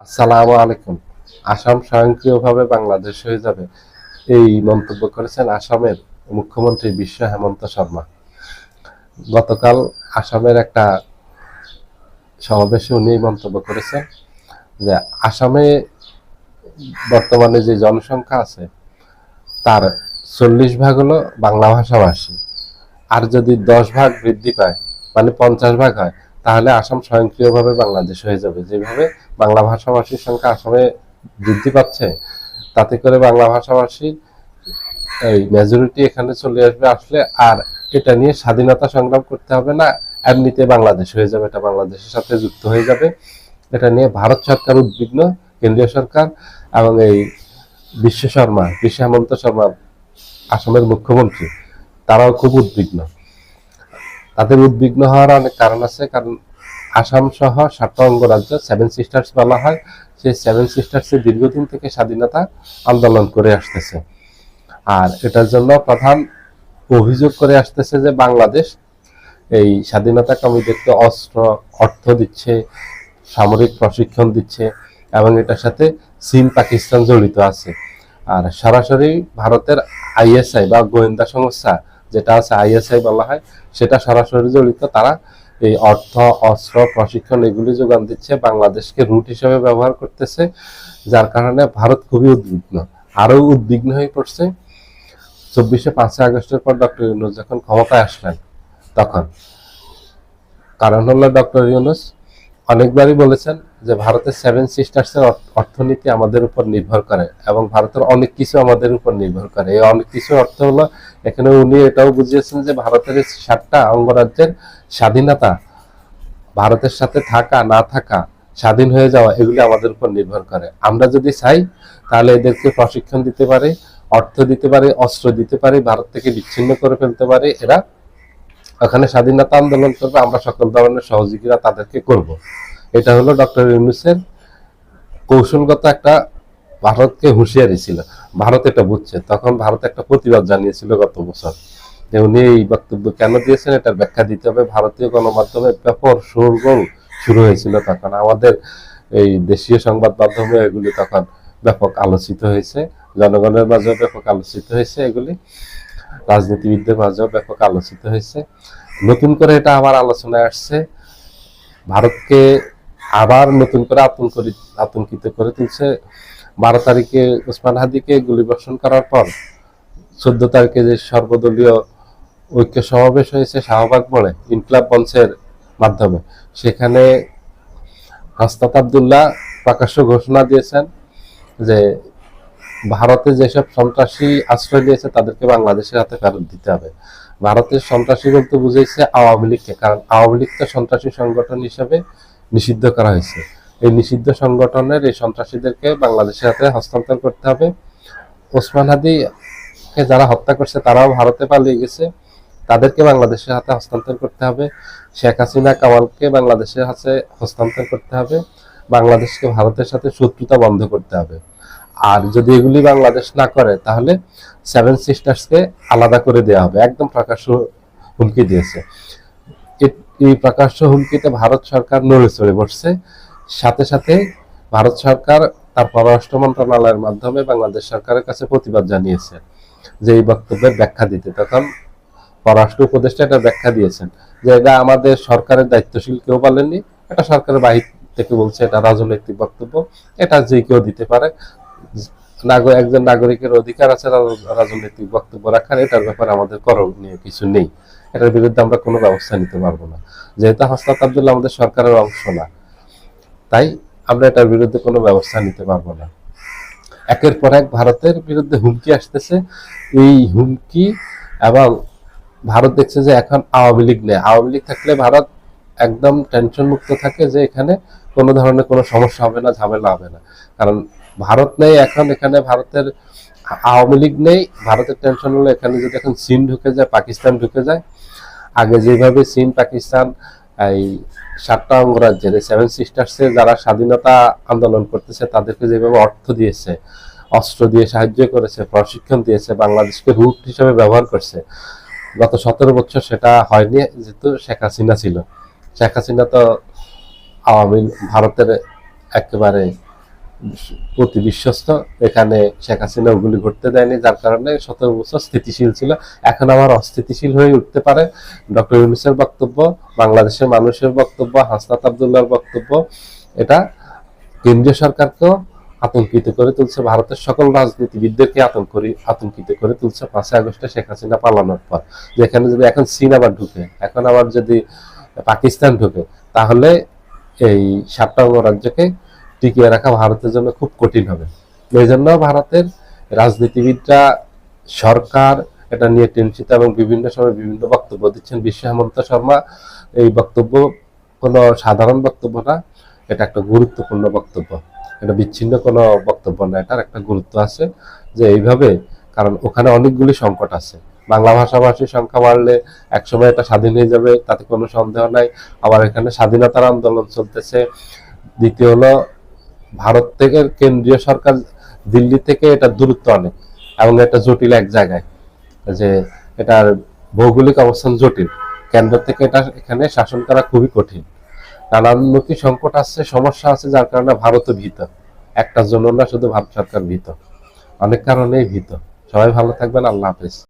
আসসালামু আলাইকুম। আসাম স্বয়ংক্রিয়ভাবে বাংলাদেশ হয়ে যাবে, এই মন্তব্য করেছেন আসামের মুখ্যমন্ত্রী বিশ্ব হেমন্ত শর্মা। গতকাল আসামের একটা সমাবেশে উনি এই মন্তব্য করেছেন যে আসামে বর্তমানে যে জনসংখ্যা আছে তার 40% হলো বাংলা ভাষাভাষী। আর যদি 10 ভাগ বৃদ্ধি পায়, মানে 50 ভাগ হয়, তাহলে আসাম স্বয়ংক্রিয়ভাবে বাংলাদেশ হয়ে যাবে। যেভাবে বাংলা ভাষাভাষীর সংখ্যা আসামে বৃদ্ধি পাচ্ছে, তাতে করে বাংলা ভাষাভাষী এই মেজরিটি এখানে চলে আসবে। আসলে আর এটা নিয়ে স্বাধীনতা সংগ্রাম করতে হবে না, এমনিতে বাংলাদেশ হয়ে যাবে, এটা বাংলাদেশের সাথে যুক্ত হয়ে যাবে। এটা নিয়ে ভারত সরকার উদ্বিগ্ন, কেন্দ্রীয় সরকার, এবং এই বিশ্ব হেমন্ত শর্মা আসামের মুখ্যমন্ত্রী, তারাও খুব উদ্বিগ্ন। তাদের উদ্বিগ্ন হওয়ার অনেক কারণ আছে, কারণ আসাম সহ 7টা অঙ্গরাজ্য 7 সিস্টার্স বলা হয়, সেই 7 সিস্টার্স দীর্ঘদিন থেকে স্বাধীনতা আন্দোলন করে আসতেছে। আর এটার জন্য প্রধান অভিযোগ করে আসতেছে যে বাংলাদেশ এই স্বাধীনতা কর্মীদেরকে অস্ত্র, অর্থ দিচ্ছে, সামরিক প্রশিক্ষণ দিচ্ছে, এবং এটার সাথে চীন, পাকিস্তান জড়িত আছে। আর সরাসরি ভারতের আইএসআই বা গোয়েন্দা সংস্থা যেটা আছে, আইএসআই বলা হয়, সেটা সরাসরি জড়িত। তারা এই অর্থ, অস্ত্র, প্রশিক্ষণ এগুলি যোগান দিচ্ছে, বাংলাদেশকে রুট হিসেবে ব্যবহার করতেছে। যার কারণে ভারত খুবই উদ্বিগ্ন, আরো উদ্বিগ্ন হয়ে পড়ছে 5ই আগস্টের পর ডক্টর ইউনূস যখন ক্ষমতায় আসলেন তখন। কারণ হলো ডক্টর ইউনূস অনেকবারই বলেছেন যে ভারতের 7 সিস্টার্সের অর্থনীতি আমাদের উপর নির্ভর করে, এবং ভারতের অনেক কিছু আমাদের উপর নির্ভর করে। এই অনেক কিছু অর্থ হলো, এখানে উনি এটাও বুঝিয়েছেন যে ভারতের 7টা অঙ্গরাজ্যের স্বাধীনতা, ভারতের সাথে থাকা না থাকা, স্বাধীন হয়ে যাওয়া, এগুলি আমাদের উপর নির্ভর করে। আমরা যদি চাই তাহলে এদেরকে প্রশিক্ষণ দিতে পারি, অর্থ দিতে পারি, অস্ত্র দিতে পারি, ভারত থেকে বিচ্ছিন্ন করে ফেলতে পারি। এরা ওখানে স্বাধীনতা আন্দোলন করবে, আমরা সকল ধরনের সহযোগিতা তাদেরকে করব। এটা হলো ডক্টর ইউনূসের কৌশলগত একটা ভারতকে হুঁশিয়ারি ছিল। ভারত এটা বুঝছে। তখন ভারত একটা প্রতিবাদ জানিয়েছিল গত বছর, যে উনি এই বক্তব্য কেন দিয়েছেন এটার ব্যাখ্যা দিতে হবে। ভারতীয় গণমাধ্যমে ব্যাপক শোরগোল শুরু হয়েছিল তখন। আমাদের এই দেশীয় সংবাদ মাধ্যমে এগুলি তখন ব্যাপক আলোচিত হয়েছে, জনগণের মাঝেও ব্যাপক আলোচিত হয়েছে, এগুলি রাজনীতিবিদদের মাঝেও ব্যাপক আলোচিত হয়েছে। নতুন করে এটা আবার আলোচনায় আসছে। ভারতকে আবার নতুন করে আতঙ্কিত করে তুলছে। 12 তারিখে ওসমান হাদিকে গুলিবর্ষণ করার পর 14 তারিখে যে সর্বদলীয় ঐক্য সমাবেশ হয়েছে শাহবাগ মোড়ে ইনকলাব মঞ্চের মাধ্যমে, সেখানে হাসনাত আব্দুল্লাহ প্রকাশ্য ঘোষণা দিয়েছেন যে ভারতে যেসব সন্ত্রাসী আশ্রয় নিয়েছে তাদেরকে বাংলাদেশের হাতে ফেরত দিতে হবে। ভারতের সন্ত্রাসী বলতে বুঝেছে আওয়ামী লীগকে, কারণ আওয়ামী লীগকে সন্ত্রাসী সংগঠন হিসেবে নিষিদ্ধ করা হয়েছে। এই নিষিদ্ধ সংগঠনের এই সন্ত্রাসীদেরকে বাংলাদেশের হাতে হস্তান্তর করতে হবে। ওসমান হাদিকে যারা হত্যা করছে তারাও ভারতে পালিয়ে গেছে, তাদেরকে বাংলাদেশের হাতে হস্তান্তর করতে হবে। শেখ হাসিনা, কামালকে বাংলাদেশের হাতে হস্তান্তর করতে হবে। বাংলাদেশকে ভারতের সাথে শত্রুতা বন্ধ করতে হবে। আর যদি এগুলি বাংলাদেশ না করে তাহলে 7 সিস্টার্সকে আলাদা করে দেওয়া হবে, একদম প্রকাশ্য হুমকি দিয়েছে। এই প্রকাশ্য হুমকিতে ভারত সরকার নড়ে চড়ে বসছে। সাথে সাথে ভারত সরকার তার পররাষ্ট্র মন্ত্রণালয়ের মাধ্যমে বাংলাদেশ সরকারের কাছে প্রতিবাদ জানিয়েছে যে এই বক্তব্যের ব্যাখ্যা দিতে। তখন পররাষ্ট্র উপদেষ্টা এটা ব্যাখ্যা দিয়েছেন যে এটা আমাদের সরকারের দায়িত্বশীল কেউ বলেননি, এটা সরকারের বাহির থেকে বলছে, এটা রাজনৈতিক বক্তব্য, এটা যে কেউ দিতে পারে। একজন নাগরিকের অধিকার আছে রাজনৈতিক বক্তব্য রাখার, এটার ব্যাপারে আমাদের করণীয় কিছু নেই, এটার বিরুদ্ধে আমরা কোনো ব্যবস্থা নিতে পারবো না। যেহেতু হাসনাত আব্দুল্লাহ আমাদের সরকারের অংশ না, তাই আমরা এটার বিরুদ্ধে কোনো ব্যবস্থা নিতে পারবো না। একের পর এক ভারতের বিরুদ্ধে হুমকি আসতেছে। এই হুমকি, এবং ভারত দেখছে যে এখন আওয়ামী লীগ নেই, আওয়ামী লীগ থাকলে ভারত একদম টেনশন মুক্ত থাকে যে এখানে কোনো ধরনের কোনো সমস্যা হবে না, ঝামেলা হবে না। কারণ ভারত নেই এখন, এখানে ভারতের আওয়ামী লীগ নেই, ভারতের টেনশন হলো এখানে যদি এখন চীন ঢুকে যায়, পাকিস্তান ঢুকে যায়। আগে যেভাবে চীন, পাকিস্তান এই 7টা অঙ্গরাজ্যের 7 সিস্টার্সে যারা স্বাধীনতা আন্দোলন করতেছে তাদেরকে যেভাবে অর্থ দিয়েছে, অস্ত্র দিয়ে সাহায্য করেছে, প্রশিক্ষণ দিয়েছে, বাংলাদেশকে রুট হিসেবে ব্যবহার করছে, গত 17 বছর সেটা হয়নি। যেহেতু শেখ হাসিনা ছিল, শেখ হাসিনা তো ভারতের একেবারে প্রতি বিশ্বস্ত, এখানে শেখ হাসিনা ওগুলি ঘটতে দেয়নি, যার কারণে 17 বছর স্থিতিশীল ছিল। এখন আবার অস্থিতিশীল হয়ে উঠতে পারে। ডক্টর ইউনূসের বক্তব্য, বাংলাদেশের মানুষের বক্তব্য, হাসনাত আব্দুল্লাহর বক্তব্য, এটা কেন্দ্রীয় সরকারকেও আতঙ্কিত করে তুলছে, ভারতের সকল রাজনীতিবিদদেরকে আতঙ্কিত করে তুলছে 5ই আগস্টে শেখ হাসিনা পালানোর পর। যেখানে যদি এখন চীন আবার ঢুকে, এখন আবার যদি পাকিস্তান ঢুকে, তাহলে এই 7টা অঙ্গরাজ্যকে টিকিয়ে রাখা ভারতের জন্য খুব কঠিন হবে। এই জন্য ভারতের রাজনীতিবিদরা, সরকার এটা নিয়ে টেনশন এবং বিভিন্ন সময় বিভিন্ন বক্তব্য দিচ্ছেন। বিশ্ব হেমন্ত শর্মা এই বক্তব্য কোনো সাধারণ বক্তব্য না, এটা একটা গুরুত্বপূর্ণ বক্তব্য, এটা বিচ্ছিন্ন কোনো বক্তব্য না, এটার একটা গুরুত্ব আছে। যে এইভাবে, কারণ ওখানে অনেকগুলি সংকট আছে, বাংলা ভাষাভাষীর সংখ্যা বাড়লে একসময় এটা স্বাধীন হয়ে যাবে, তাতে কোনো সন্দেহ নাই। আবার এখানে স্বাধীনতার আন্দোলন চলতেছে। দ্বিতীয় হলো, ভারত থেকে কেন্দ্রীয় সরকার, দিল্লি থেকে এটা দূরত্ব অনেক এবং এটা জটিল এক জায়গায়, যে এটার ভৌগোলিক অবস্থান জটিল, কেন্দ্র থেকে এটা এখানে শাসন করা খুবই কঠিন। নানানমুখী সংকট আছে, সমস্যা আছে, যার কারণে ভারতও ভীত। একটার জন্য না, শুধু ভারত সরকার ভীত, অনেক কারণেই ভীত। সবাই ভালো থাকবেন, আল্লাহ হাফেজ।